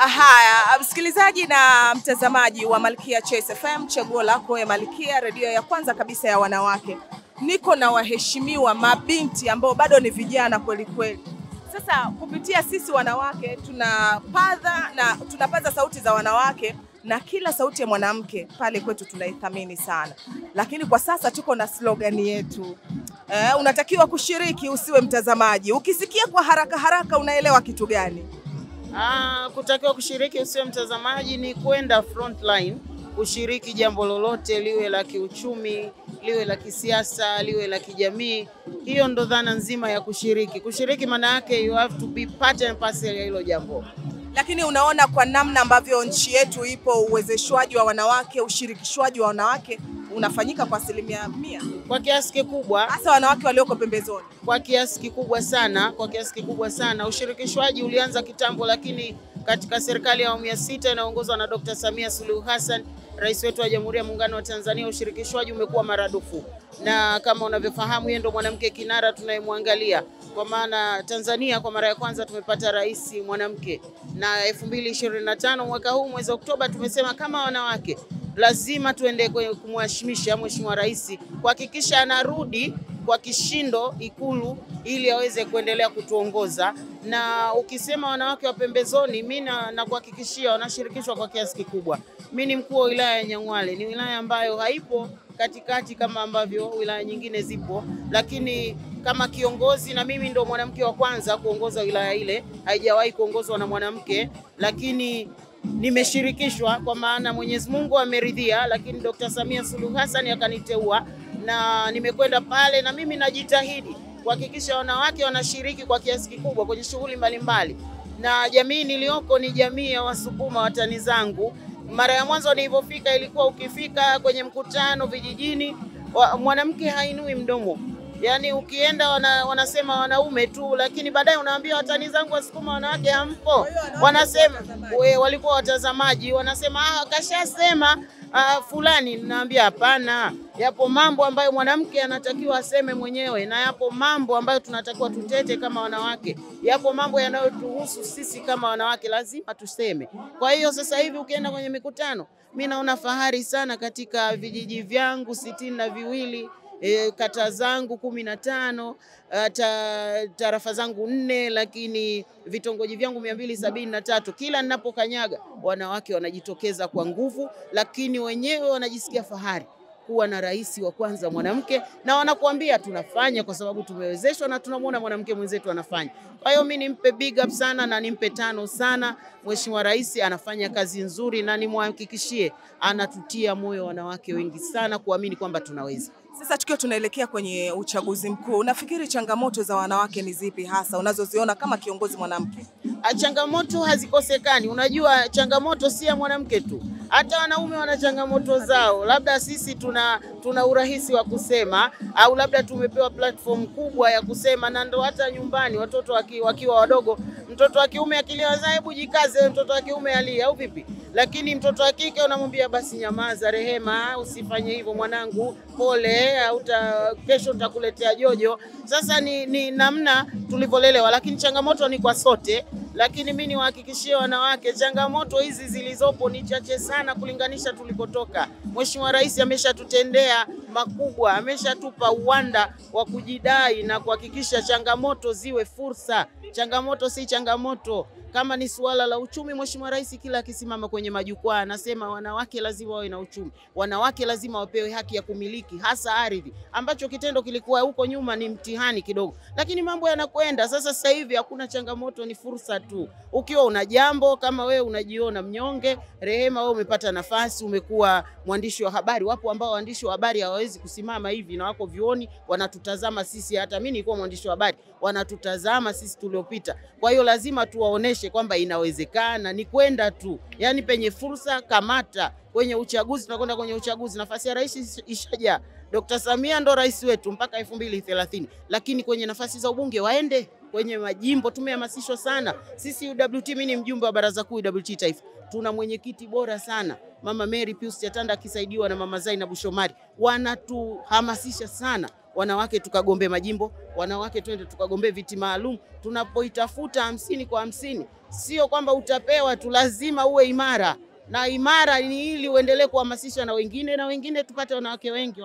Haya, msikilizaji na mtazamaji wa Malkia Choice FM, chaguo lako ya Malkia, redio ya kwanza kabisa ya wanawake. Niko na waheshimiwa mabinti ambao bado ni vijana kweli kweli. Sasa kupitia sisi wanawake tunapaza sauti za wanawake, na kila sauti ya mwanamke pale kwetu tunaithamini sana. Lakini kwa sasa tuko na slogan yetu. Unatakiwa kushiriki, usiwe mtazamaji. Ukisikia kwa haraka haraka unaelewa kitu gani? Kutakiwa kushiriki usiwe mtazamaji ni kwenda front line, kushiriki jambo lolote, liwe la kiuchumi, liwe la kisiasa, liwe la kijamii. Hiyo ndo dhana nzima ya kushiriki. Kushiriki maana yake you have to be part and parcel ya hilo jambo. Lakini unaona kwa namna ambavyo nchi yetu ipo, uwezeshwaji wa wanawake, ushirikishwaji wa wanawake unafanyika kwa 100%. Kwa kiasi kikubwa, hasa wanawake walioko pembezoni. Kwa kiasi kikubwa sana. Ushirikishwaji ulianza kitambo, lakini katika serikali ya awamu ya 6 inaongozwa na Dr. Samia Suluhu Hassan, rais wetu wa Jamhuri ya Muungano wa Tanzania, ushirikishwaji umekuwa maradufu. Na kama unavyofahamu, yeye ndo mwanamke kinara tunayemwangalia. Kwa maana Tanzania kwa mara ya kwanza tumepata rais mwanamke. Na 2025 mwaka huu mwezi Oktoba tumesema kama wanawake lazima tuende kumheshimisha Mheshimiwa Rais, kuhakikisha anarudi kwa kishindo Ikulu ili aweze kuendelea kutuongoza. Na ukisema wanawake wa pembezoni, mimi na kuhakikishia wanashirikishwa kwa kiasi kikubwa. Mimi ni mkuu wa wilaya ya Nyang'hwale, ni wilaya ambayo haipo katikati kama ambavyo wilaya nyingine zipo, lakini kama kiongozi, na mimi ndo mwanamke wa kwanza kuongoza wilaya ile, haijawahi kuongozwa na mwanamke, lakini nimeshirikishwa kwa maana Mwenyezi Mungu ameridhia, lakini Dr. Samia Suluhu Hassan akaniteua na nimekwenda pale, na mimi najitahidi kuhakikisha wanawake wanashiriki kwa kiasi kikubwa kwenye shughuli mbalimbali. Na jamii nilioko ni jamii ya Wasukuma, watani zangu. Mara ya mwanzo nilipofika ilikuwa ukifika kwenye mkutano vijijini, mwanamke hainui mdomo. Yaani ukienda wanasema wanaume tu, lakini baadaye unaambia watani zangu Wasukuma wanawake hampo. Wanasema walikuwa watazamaji, wanasema kashasema fulani. Naambia hapana, yapo mambo ambayo mwanamke anatakiwa aseme mwenyewe, na yapo mambo ambayo tunatakiwa tutete kama wanawake. Yapo mambo yanayotuhusu sisi kama wanawake, lazima tuseme. Kwa hiyo sasa hivi ukienda kwenye mikutano, mimi naona fahari sana katika vijiji vyangu 62, kata zangu 15, tarafa zangu 4, lakini vitongoji vyangu 273. Kila ninapokanyaga wanawake wanajitokeza kwa nguvu, lakini wenyewe wanajisikia fahari kuwa na rais wa kwanza mwanamke, na wanakuambia tunafanya kwa sababu tumewezeshwa na tunamwona mwanamke mwenzetu anafanya. Kwa hiyo mimi nimpe big up sana na nimpe 5 sana. Mheshimiwa Rais anafanya kazi nzuri, na nimhakikishie anatutia moyo wanawake wengi sana kuamini kwamba tunaweza. Sasa tukiwa tunaelekea kwenye uchaguzi mkuu, unafikiri changamoto za wanawake ni zipi hasa unazoziona kama kiongozi mwanamke? Changamoto hazikosekani. Unajua changamoto si ya mwanamke tu, hata wanaume wana changamoto zao. Labda sisi tuna urahisi wa kusema, au labda tumepewa platform kubwa ya kusema, na ndo hata nyumbani watoto wakiwa wadogo, mtoto wa kiume akilia, hebu jikaze, mtoto wa kiume alia au vipi? Lakini mtoto wa kike unamwambia basi nyamaza, Rehema, usifanye hivyo mwanangu, pole, au kesho nitakuletea jojo. Sasa ni namna tulivolelewa, lakini changamoto ni kwa sote. Lakini mimi niwahakikishie wanawake, changamoto hizi zilizopo ni chache sana kulinganisha tulikotoka. Mheshimiwa Rais ameshatutendea makubwa, ameshatupa uwanda wa kujidai na kuhakikisha changamoto ziwe fursa. Changamoto si changamoto. Kama ni suala la uchumi, Mheshimiwa Rais kila akisimama kwenye majukwaa anasema wanawake lazima wawe na uchumi. Wanawake lazima wapewe haki ya kumiliki hasa ardhi, ambacho kitendo kilikuwa huko nyuma ni mtihani kidogo. Lakini mambo yanakwenda. Sasa hivi hakuna changamoto, ni fursa tu. Ukiwa una jambo, kama wewe unajiona mnyonge, Rehema, wewe umepata nafasi, umekuwa mwandishi wa habari. Wapo ambao waandishi wa habari hawawezi kusimama hivi na wako vioni wanatutazama sisi. Hata mimi nilikuwa mwandishi wa habari, wanatutazama sisi tuliopita. Kwa hiyo lazima tuwaoneshe kwamba inawezekana, ni kwenda tu. Yaani penye fursa kamata. Kwenye uchaguzi tunakwenda kwenye uchaguzi, nafasi ya rais ishaja. Dr. Samia ndo rais wetu mpaka 2030. Lakini kwenye nafasi za ubunge waende, kwenye majimbo tumehamasishwa sana. Sisi UWT, mimi ni mjumbe wa baraza kuu UWT Taifa. Tuna mwenyekiti bora sana, Mama Mary Pius Chatanda akisaidiwa na Mama Zainabu Shomari. Wanatuhamasisha sana wanawake tukagombe majimbo, wanawake twende tukagombe viti maalum. Tunapoitafuta 50 kwa 50, sio kwamba utapewa tu, lazima uwe imara, na imara ni ili uendelee kuhamasisha na wengine tupate wanawake wengi